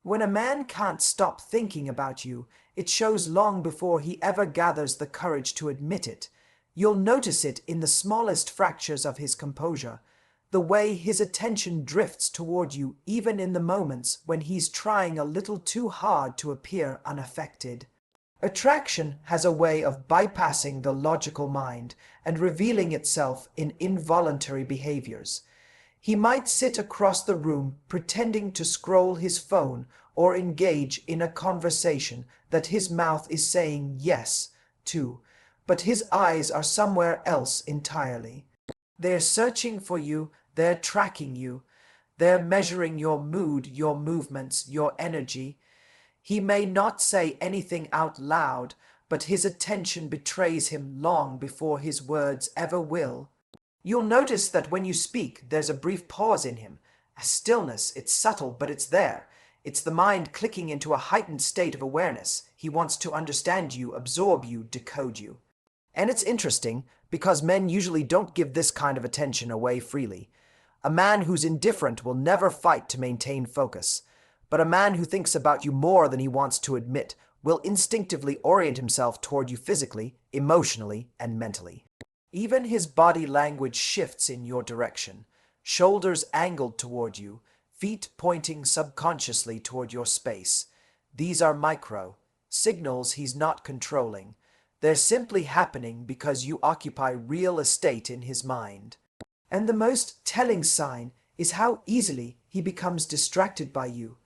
When a man can't stop thinking about you, it shows long before he ever gathers the courage to admit it. You'll notice it in the smallest fractures of his composure, the way his attention drifts toward you even in the moments when he's trying a little too hard to appear unaffected. Attraction has a way of bypassing the logical mind and revealing itself in involuntary behaviors. He might sit across the room pretending to scroll his phone or engage in a conversation that his mouth is saying yes to, but his eyes are somewhere else entirely. They're searching for you, they're tracking you, they're measuring your mood, your movements, your energy. He may not say anything out loud, but his attention betrays him long before his words ever will. You'll notice that when you speak, there's a brief pause in him, a stillness. It's subtle, but it's there. It's the mind clicking into a heightened state of awareness. He wants to understand you, absorb you, decode you. And it's interesting, because men usually don't give this kind of attention away freely. A man who's indifferent will never fight to maintain focus. But a man who thinks about you more than he wants to admit will instinctively orient himself toward you physically, emotionally, and mentally. Even his body language shifts in your direction, shoulders angled toward you, feet pointing subconsciously toward your space. These are micro signals he's not controlling. They're simply happening because you occupy real estate in his mind. And the most telling sign is how easily he becomes distracted by you.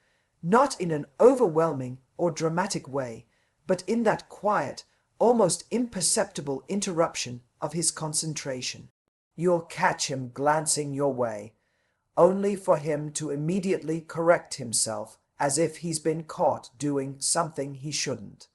Not in an overwhelming or dramatic way, but in that quiet, almost imperceptible interruption of his concentration. You'll catch him glancing your way, only for him to immediately correct himself as if he's been caught doing something he shouldn't.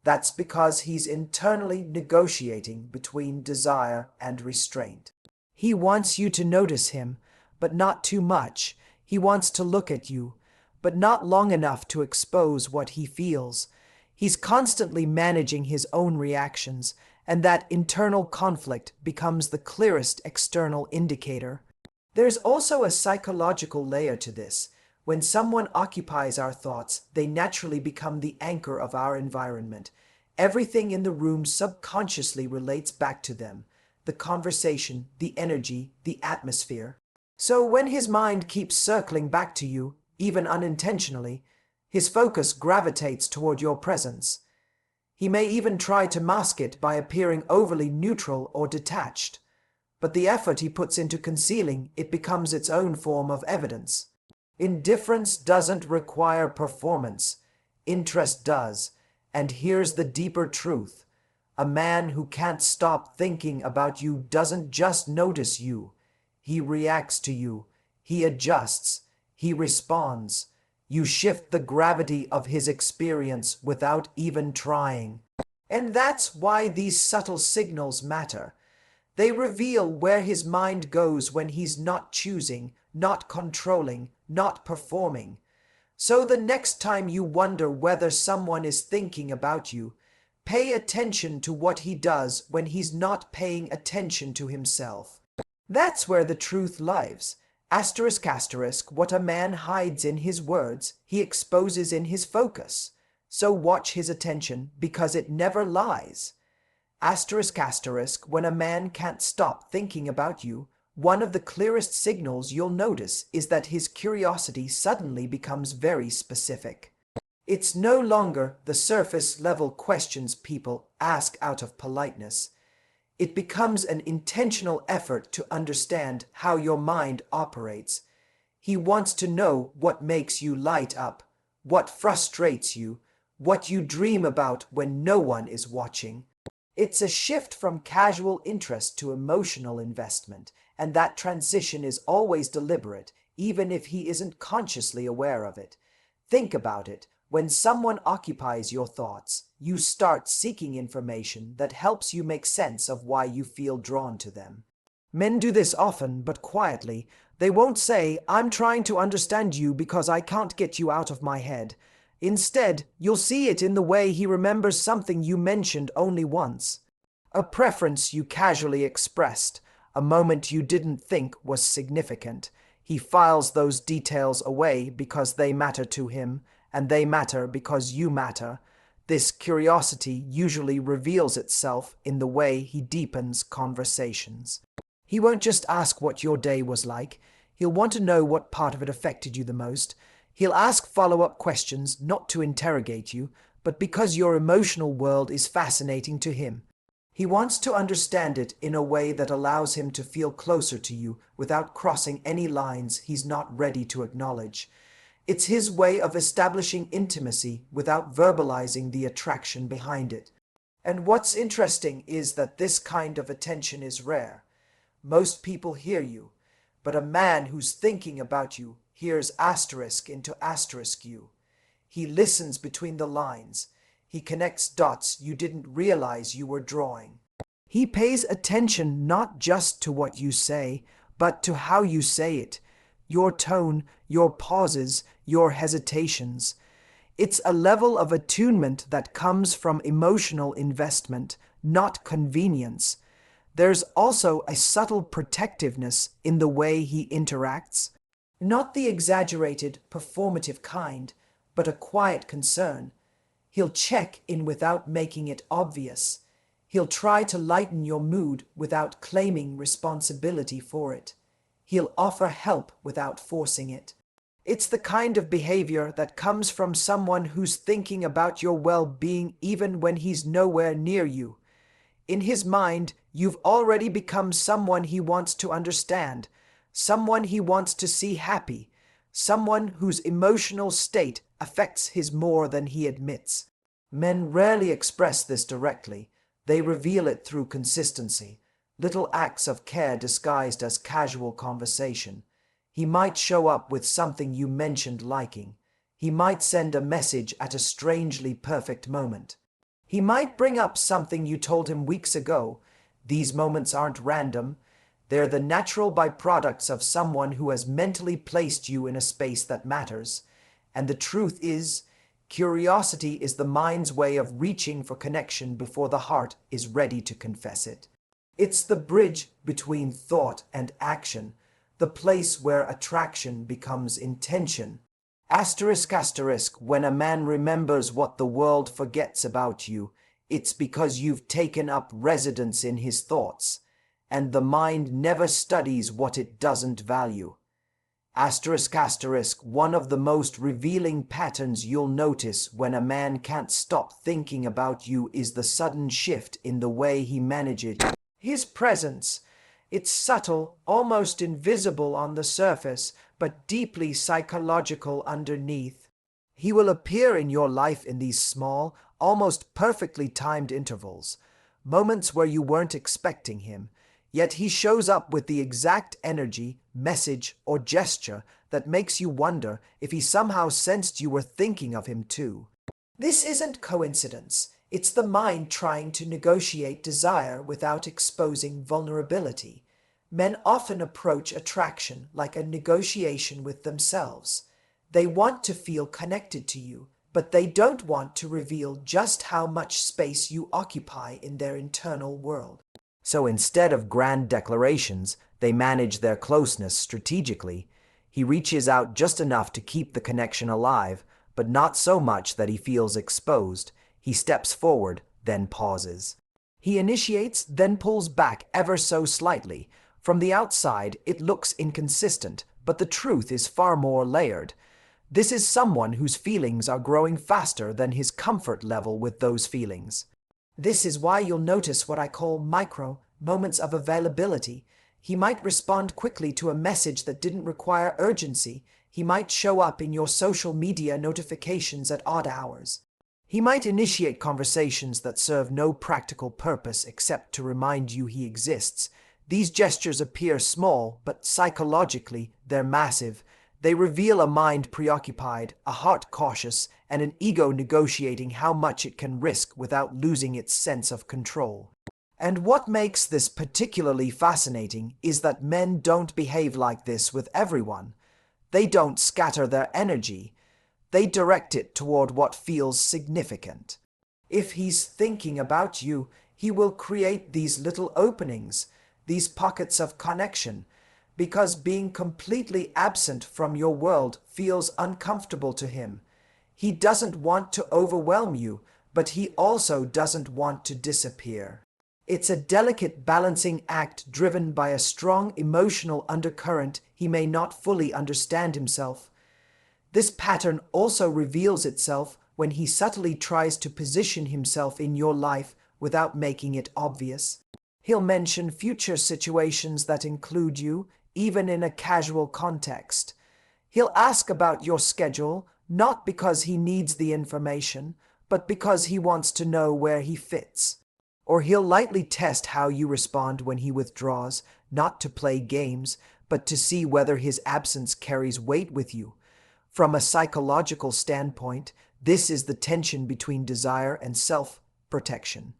That's because he's internally negotiating between desire and restraint. He wants you to notice him, but not too much. He wants to look at you, but not long enough to expose what he feels. He's constantly managing his own reactions, and that internal conflict becomes the clearest external indicator. There's also a psychological layer to this. When someone occupies our thoughts, they naturally become the anchor of our environment. Everything in the room subconsciously relates back to them. The conversation, the energy, the atmosphere. So when his mind keeps circling back to you, even unintentionally, his focus gravitates toward your presence. He may even try to mask it by appearing overly neutral or detached. But the effort he puts into concealing it becomes its own form of evidence. Indifference doesn't require performance. Interest does. And here's the deeper truth. A man who can't stop thinking about you doesn't just notice you. He reacts to you. He adjusts. He responds. You shift the gravity of his experience without even trying. And that's why these subtle signals matter. They reveal where his mind goes when he's not choosing, not controlling, not performing. So the next time you wonder whether someone is thinking about you, pay attention to what he does when he's not paying attention to himself. That's where the truth lies. Asterisk asterisk, what a man hides in his words, he exposes in his focus. So watch his attention, because it never lies. Asterisk asterisk, when a man can't stop thinking about you, one of the clearest signals you'll notice is that his curiosity suddenly becomes very specific. It's no longer the surface-level questions people ask out of politeness. It becomes an intentional effort to understand how your mind operates. He wants to know what makes you light up, what frustrates you, what you dream about when no one is watching. It's a shift from casual interest to emotional investment, and that transition is always deliberate, even if he isn't consciously aware of it. Think about it. When someone occupies your thoughts, you start seeking information that helps you make sense of why you feel drawn to them. Men do this often, but quietly. They won't say, "I'm trying to understand you because I can't get you out of my head." Instead, you'll see it in the way he remembers something you mentioned only once. A preference you casually expressed, a moment you didn't think was significant. He files those details away because they matter to him, and they matter because you matter. This curiosity usually reveals itself in the way he deepens conversations. He won't just ask what your day was like. He'll want to know what part of it affected you the most. He'll ask follow-up questions not to interrogate you, but because your emotional world is fascinating to him. He wants to understand it in a way that allows him to feel closer to you without crossing any lines he's not ready to acknowledge. It's his way of establishing intimacy without verbalizing the attraction behind it. And what's interesting is that this kind of attention is rare. Most people hear you, but a man who's thinking about you hears asterisk into asterisk you. He listens between the lines. He connects dots you didn't realize you were drawing. He pays attention not just to what you say, but to how you say it, your tone, your pauses, your hesitations. It's a level of attunement that comes from emotional investment, not convenience. There's also a subtle protectiveness in the way he interacts. Not the exaggerated, performative kind, but a quiet concern. He'll check in without making it obvious. He'll try to lighten your mood without claiming responsibility for it. He'll offer help without forcing it. It's the kind of behavior that comes from someone who's thinking about your well-being even when he's nowhere near you. In his mind, you've already become someone he wants to understand, someone he wants to see happy, someone whose emotional state affects his more than he admits. Men rarely express this directly. They reveal it through consistency, little acts of care disguised as casual conversation. He might show up with something you mentioned liking. He might send a message at a strangely perfect moment. He might bring up something you told him weeks ago. These moments aren't random. They're the natural byproducts of someone who has mentally placed you in a space that matters. And the truth is, curiosity is the mind's way of reaching for connection before the heart is ready to confess it. It's the bridge between thought and action, the place where attraction becomes intention. Asterisk asterisk, when a man remembers what the world forgets about you, it's because you've taken up residence in his thoughts, and the mind never studies what it doesn't value. Asterisk asterisk, one of the most revealing patterns you'll notice when a man can't stop thinking about you is the sudden shift in the way he manages his presence. It's subtle, almost invisible on the surface, but deeply psychological underneath. He will appear in your life in these small, almost perfectly timed intervals, moments where you weren't expecting him, yet he shows up with the exact energy, message, or gesture that makes you wonder if he somehow sensed you were thinking of him too. This isn't coincidence. It's the mind trying to negotiate desire without exposing vulnerability. Men often approach attraction like a negotiation with themselves. They want to feel connected to you, but they don't want to reveal just how much space you occupy in their internal world. So instead of grand declarations, they manage their closeness strategically. He reaches out just enough to keep the connection alive, but not so much that he feels exposed. He steps forward, then pauses. He initiates, then pulls back ever so slightly. From the outside, it looks inconsistent, but the truth is far more layered. This is someone whose feelings are growing faster than his comfort level with those feelings. This is why you'll notice what I call micro moments of availability. He might respond quickly to a message that didn't require urgency. He might show up in your social media notifications at odd hours. He might initiate conversations that serve no practical purpose except to remind you he exists. These gestures appear small, but psychologically they're massive. They reveal a mind preoccupied, a heart cautious, and an ego negotiating how much it can risk without losing its sense of control. And what makes this particularly fascinating is that men don't behave like this with everyone. They don't scatter their energy. They direct it toward what feels significant. If he's thinking about you, he will create these little openings, these pockets of connection. because being completely absent from your world feels uncomfortable to him. He doesn't want to overwhelm you, but he also doesn't want to disappear. It's a delicate balancing act driven by a strong emotional undercurrent. He may not fully understand himself. This pattern also reveals itself when he subtly tries to position himself in your life without making it obvious. He'll mention future situations that include you, even in a casual context. He'll ask about your schedule, not because he needs the information, but because he wants to know where he fits. Or he'll lightly test how you respond when he withdraws, not to play games, but to see whether his absence carries weight with you. From a psychological standpoint, this is the tension between desire and self-protection.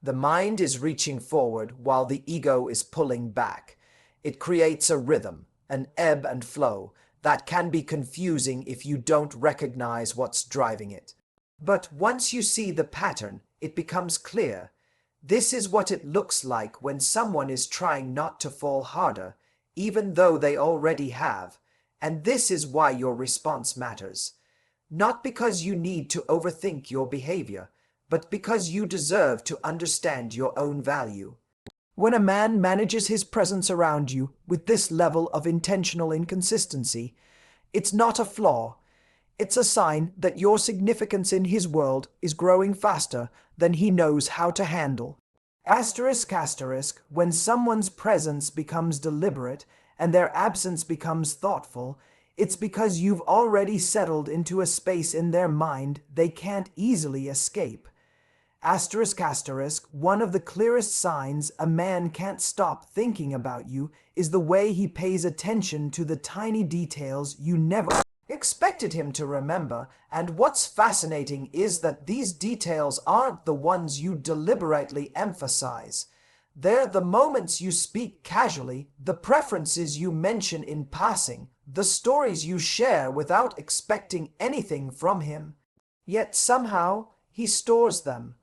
The mind is reaching forward while the ego is pulling back. It creates a rhythm, an ebb and flow, that can be confusing if you don't recognize what's driving it. But once you see the pattern, it becomes clear. This is what it looks like when someone is trying not to fall harder, even though they already have. And this is why your response matters. Not because you need to overthink your behavior, but because you deserve to understand your own value. When a man manages his presence around you with this level of intentional inconsistency, it's not a flaw. It's a sign that your significance in his world is growing faster than he knows how to handle. Asterisk, asterisk, when someone's presence becomes deliberate and their absence becomes thoughtful, it's because you've already settled into a space in their mind they can't easily escape. Asterisk, asterisk, one of the clearest signs a man can't stop thinking about you is the way he pays attention to the tiny details you never expected him to remember, and what's fascinating is that these details aren't the ones you deliberately emphasize. They're the moments you speak casually, the preferences you mention in passing, the stories you share without expecting anything from him. Yet somehow he stores them,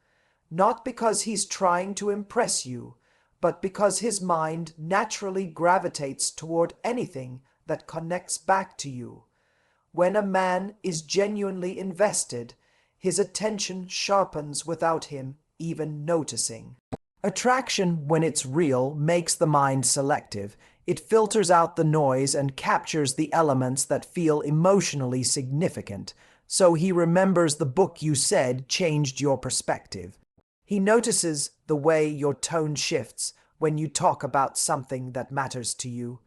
not because he's trying to impress you, but because his mind naturally gravitates toward anything that connects back to you. When a man is genuinely invested, his attention sharpens without him even noticing. Attraction, when it's real, makes the mind selective. It filters out the noise and captures the elements that feel emotionally significant. So he remembers the book you said changed your perspective. He notices the way your tone shifts when you talk about something that matters to you.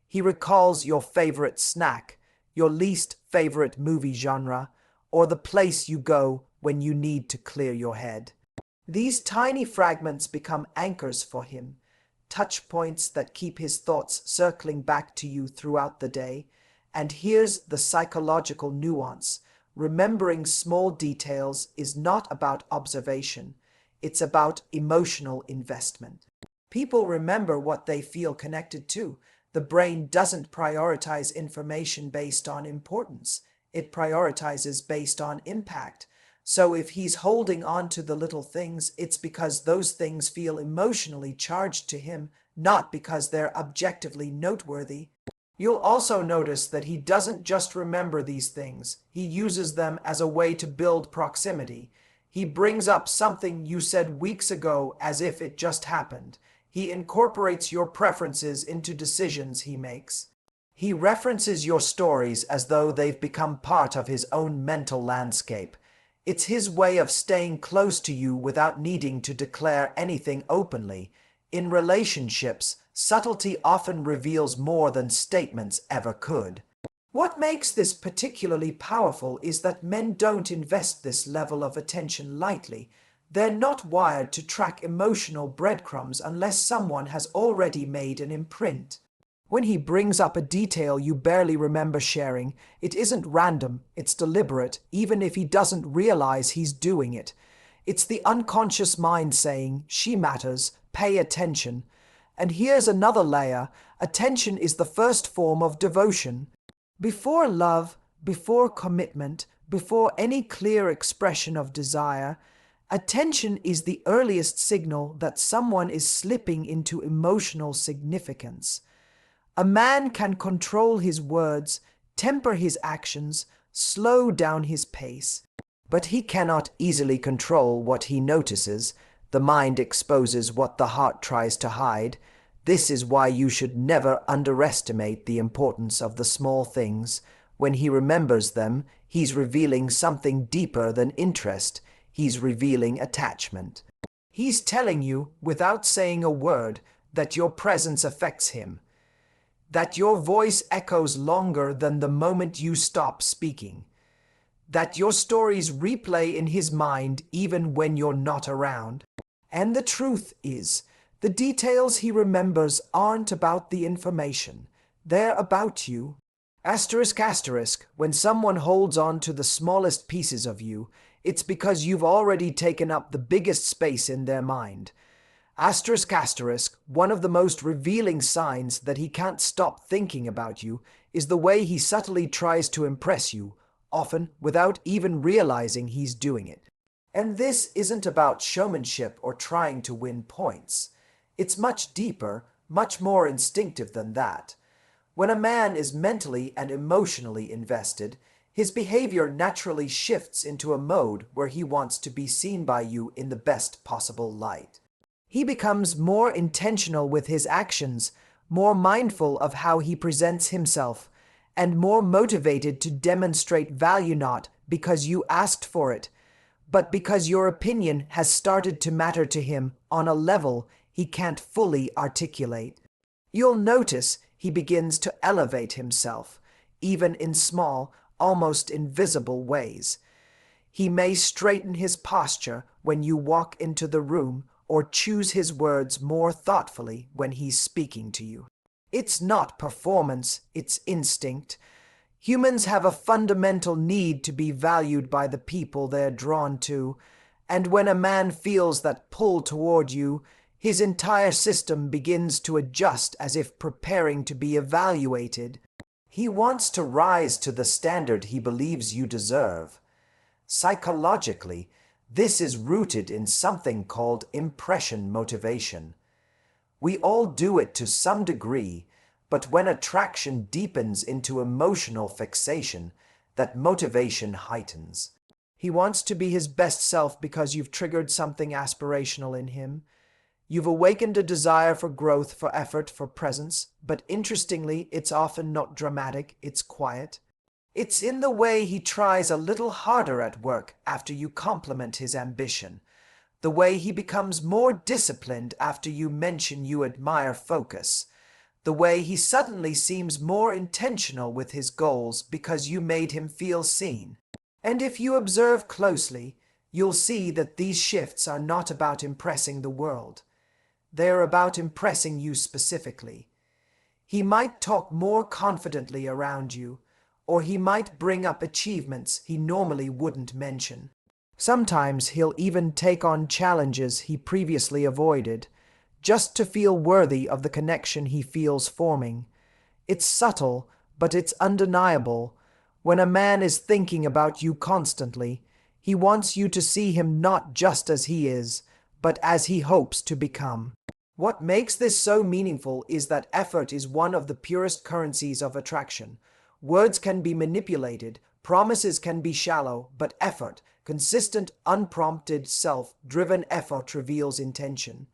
He recalls your favorite snack, your least favorite movie genre, or the place you go when you need to clear your head. These tiny fragments become anchors for him, touch points that keep his thoughts circling back to you throughout the day. And here's the psychological nuance. Remembering small details is not about observation. It's about emotional investment. People remember what they feel connected to. The brain doesn't prioritize information based on importance. It prioritizes based on impact. So if he's holding on to the little things, it's because those things feel emotionally charged to him, not because they're objectively noteworthy. You'll also notice that he doesn't just remember these things. He uses them as a way to build proximity. He brings up something you said weeks ago as if it just happened. He incorporates your preferences into decisions he makes. He references your stories as though they've become part of his own mental landscape. It's his way of staying close to you without needing to declare anything openly. In relationships, subtlety often reveals more than statements ever could. What makes this particularly powerful is that men don't invest this level of attention lightly. They're not wired to track emotional breadcrumbs unless someone has already made an imprint. When he brings up a detail you barely remember sharing, it isn't random, it's deliberate, even if he doesn't realize he's doing it. It's the unconscious mind saying, "She matters, pay attention." And here's another layer. Attention is the first form of devotion. Before love, before commitment, before any clear expression of desire, attention is the earliest signal that someone is slipping into emotional significance. A man can control his words, temper his actions, slow down his pace, but he cannot easily control what he notices. The mind exposes what the heart tries to hide. This is why you should never underestimate the importance of the small things. When he remembers them, he's revealing something deeper than interest. He's revealing attachment. He's telling you, without saying a word, that your presence affects him, that your voice echoes longer than the moment you stop speaking, that your stories replay in his mind even when you're not around. And the truth is, the details he remembers aren't about the information. They're about you. Asterisk asterisk, when someone holds on to the smallest pieces of you, it's because you've already taken up the biggest space in their mind. Asterisk asterisk, one of the most revealing signs that he can't stop thinking about you is the way he subtly tries to impress you, often without even realizing he's doing it. And this isn't about showmanship or trying to win points. It's much deeper, much more instinctive than that. When a man is mentally and emotionally invested, his behavior naturally shifts into a mode where he wants to be seen by you in the best possible light. He becomes more intentional with his actions, more mindful of how he presents himself, and more motivated to demonstrate value not because you asked for it, but because your opinion has started to matter to him on a level he can't fully articulate. You'll notice he begins to elevate himself, even in small, almost invisible ways. He may straighten his posture when you walk into the room or choose his words more thoughtfully when he's speaking to you. It's not performance, it's instinct. Humans have a fundamental need to be valued by the people they're drawn to, and when a man feels that pull toward you, his entire system begins to adjust as if preparing to be evaluated. He wants to rise to the standard he believes you deserve. Psychologically, this is rooted in something called impression motivation. We all do it to some degree, but when attraction deepens into emotional fixation, that motivation heightens. He wants to be his best self because you've triggered something aspirational in him. You've awakened a desire for growth, for effort, for presence, but interestingly, it's often not dramatic, it's quiet. It's in the way he tries a little harder at work after you compliment his ambition, the way he becomes more disciplined after you mention you admire focus, the way he suddenly seems more intentional with his goals because you made him feel seen. And if you observe closely, you'll see that these shifts are not about impressing the world. They're about impressing you specifically. He might talk more confidently around you, or he might bring up achievements he normally wouldn't mention. Sometimes he'll even take on challenges he previously avoided, just to feel worthy of the connection he feels forming. It's subtle, but it's undeniable. When a man is thinking about you constantly, he wants you to see him not just as he is, but as he hopes to become. What makes this so meaningful is that effort is one of the purest currencies of attraction. Words can be manipulated, promises can be shallow, but effort, consistent, unprompted, self-driven effort reveals intention.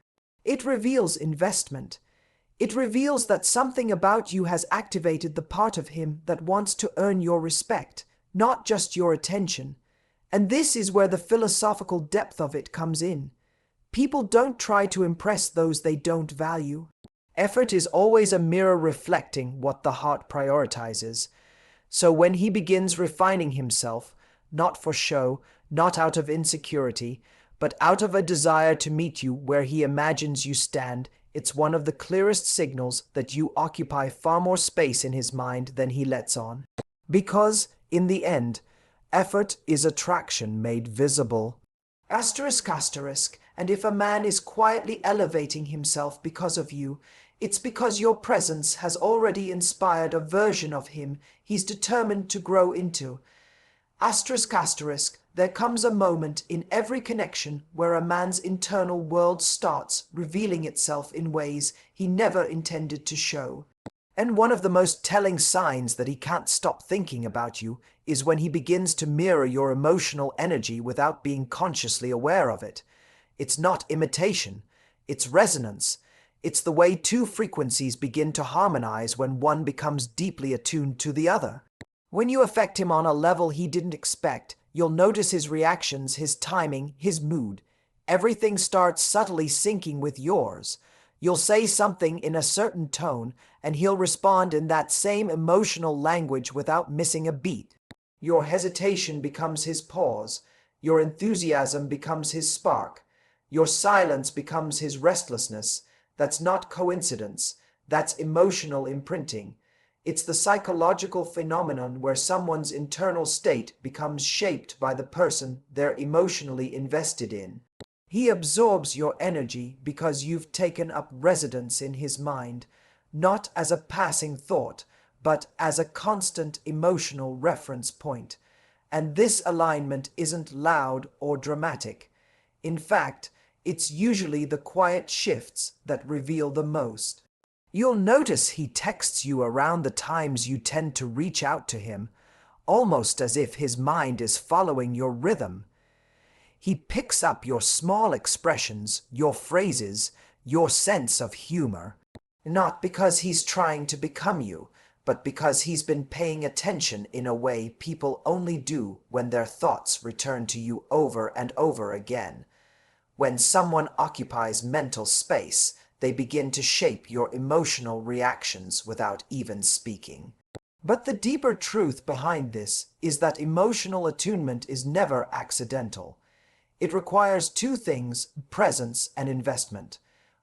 It reveals investment. It reveals that something about you has activated the part of him that wants to earn your respect, not just your attention. And this is where the philosophical depth of it comes in. People don't try to impress those they don't value. Effort is always a mirror reflecting what the heart prioritizes. So when he begins refining himself, not for show, not out of insecurity, but out of a desire to meet you where he imagines you stand, it's one of the clearest signals that you occupy far more space in his mind than he lets on. Because, in the end, effort is attraction made visible. Asterisk asterisk, and if a man is quietly elevating himself because of you, it's because your presence has already inspired a version of him he's determined to grow into. Asterisk asterisk, there comes a moment in every connection where a man's internal world starts revealing itself in ways he never intended to show. And one of the most telling signs that he can't stop thinking about you is when he begins to mirror your emotional energy without being consciously aware of it. It's not imitation, it's resonance. It's the way two frequencies begin to harmonize when one becomes deeply attuned to the other. When you affect him on a level he didn't expect, you'll notice his reactions, his timing, his mood. Everything starts subtly syncing with yours. You'll say something in a certain tone, and he'll respond in that same emotional language without missing a beat. Your hesitation becomes his pause. Your enthusiasm becomes his spark. Your silence becomes his restlessness. That's not coincidence. That's emotional imprinting. It's the psychological phenomenon where someone's internal state becomes shaped by the person they're emotionally invested in. He absorbs your energy because you've taken up residence in his mind, not as a passing thought, but as a constant emotional reference point. And this alignment isn't loud or dramatic. In fact, it's usually the quiet shifts that reveal the most. You'll notice he texts you around the times you tend to reach out to him, almost as if his mind is following your rhythm. He picks up your small expressions, your phrases, your sense of humor, not because he's trying to become you, but because he's been paying attention in a way people only do when their thoughts return to you over and over again. When someone occupies mental space, they begin to shape your emotional reactions without even speaking. But the deeper truth behind this is that emotional attunement is never accidental. It requires two things: presence and investment.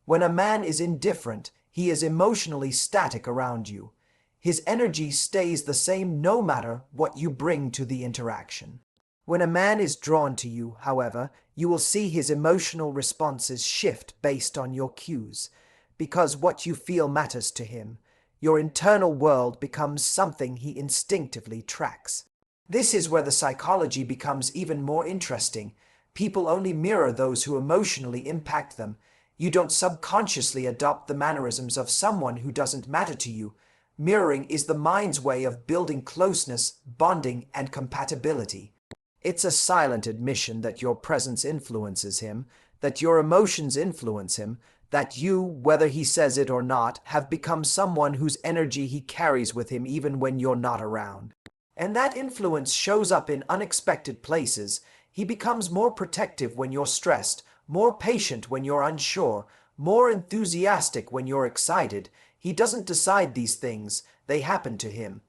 When a man is indifferent, he is emotionally static around you. His energy stays the same no matter what you bring to the interaction. When a man is drawn to you, however, you will see his emotional responses shift based on your cues, because what you feel matters to him. Your internal world becomes something he instinctively tracks. This is where the psychology becomes even more interesting. People only mirror those who emotionally impact them. You don't subconsciously adopt the mannerisms of someone who doesn't matter to you. Mirroring is the mind's way of building closeness, bonding, and compatibility. It's a silent admission that your presence influences him, that your emotions influence him, that you, whether he says it or not, have become someone whose energy he carries with him even when you're not around. And that influence shows up in unexpected places. He becomes more protective when you're stressed, more patient when you're unsure, more enthusiastic when you're excited. He doesn't decide these things, they happen to him.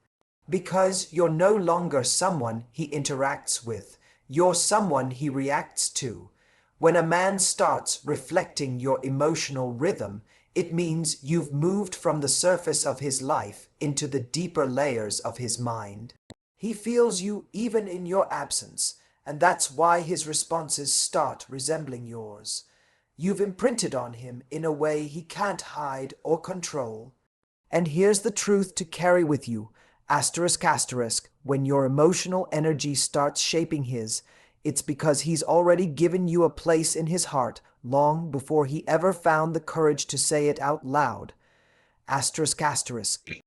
Because you're no longer someone he interacts with, you're someone he reacts to. When a man starts reflecting your emotional rhythm, it means you've moved from the surface of his life into the deeper layers of his mind. He feels you even in your absence, and that's why his responses start resembling yours. You've imprinted on him in a way he can't hide or control. And here's the truth to carry with you. ***, when your emotional energy starts shaping his, it's because he's already given you a place in his heart long before he ever found the courage to say it out loud. ***.